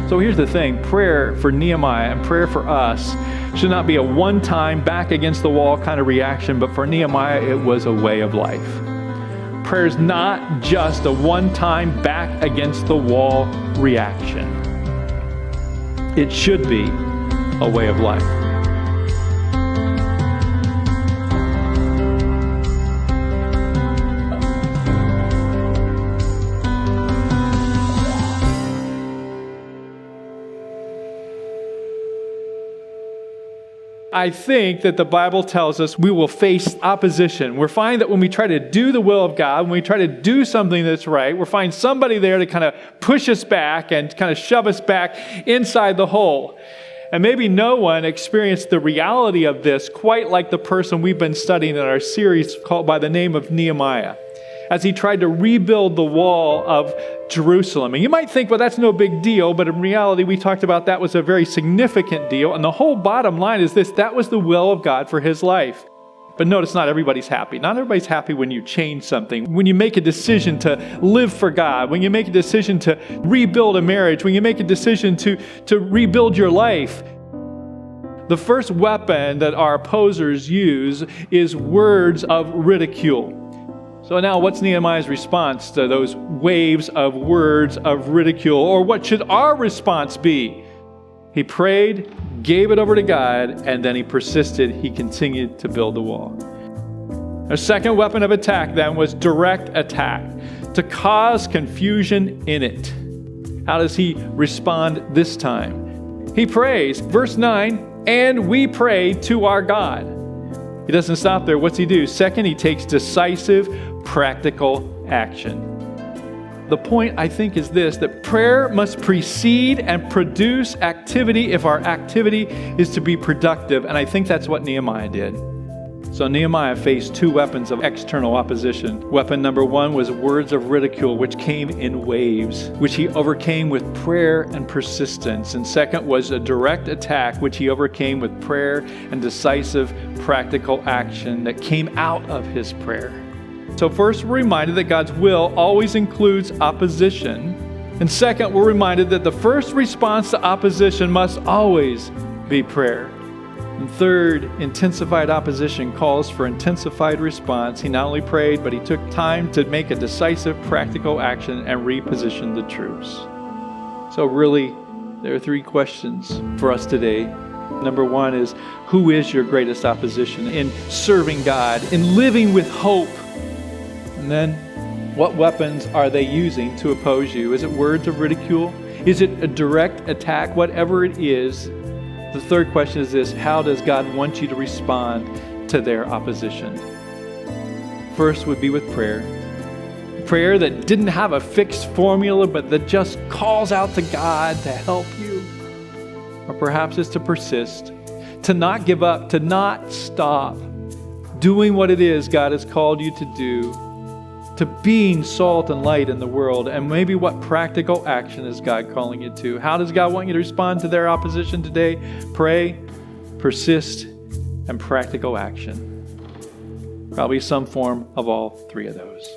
So here's the thing, prayer for Nehemiah and prayer for us should not be a one-time back against the wall kind of reaction, but for Nehemiah it was a way of life. Prayer is not just a one-time back against the wall reaction. It should be a way of life. I think that the Bible tells us we will face opposition. We're finding that when we try to do the will of God, when we try to do something that's right, we'll find somebody there to kind of push us back and kind of shove us back inside the hole. And maybe no one experienced the reality of this quite like the person we've been studying in our series called by the name of Nehemiah, as he tried to rebuild the wall of Jerusalem. And you might think, well, that's no big deal, but in reality, we talked about that was a very significant deal. And the whole bottom line is this, that was the will of God for his life. But notice, not everybody's happy. Not everybody's happy when you change something, when you make a decision to live for God, when you make a decision to rebuild a marriage, when you make a decision to rebuild your life. The first weapon that our opposers use is words of ridicule. So now what's Nehemiah's response to those waves of words of ridicule? Or what should our response be? He prayed, gave it over to God, and then he persisted. He continued to build the wall. A second weapon of attack then was direct attack, to cause confusion in it. How does he respond this time? He prays, verse 9, and we pray to our God. He doesn't stop there. What's he do? Second, he takes decisive, practical action. The point, I think, is this, that prayer must precede and produce activity if our activity is to be productive. And I think that's what Nehemiah did. So Nehemiah faced two weapons of external opposition. Weapon number one was words of ridicule, which came in waves, which he overcame with prayer and persistence. And second was a direct attack, which he overcame with prayer and decisive, practical action that came out of his prayer. So first, we're reminded that God's will always includes opposition. And second, we're reminded that the first response to opposition must always be prayer. And third, intensified opposition calls for intensified response. He not only prayed, but he took time to make a decisive, practical action and reposition the troops. So really, there are three questions for us today. Number one is, who is your greatest opposition in serving God, in living with hope? And then, what weapons are they using to oppose you? Is it words of ridicule? Is it a direct attack? Whatever it is, the third question is this, how does God want you to respond to their opposition? First would be with prayer. Prayer that didn't have a fixed formula, but that just calls out to God to help you. Or perhaps it's to persist, to not give up, to not stop doing what it is God has called you to do, to being salt and light in the world. And maybe what practical action is God calling you to? How does God want you to respond to their opposition today? Pray, persist, and practical action. Probably some form of all three of those.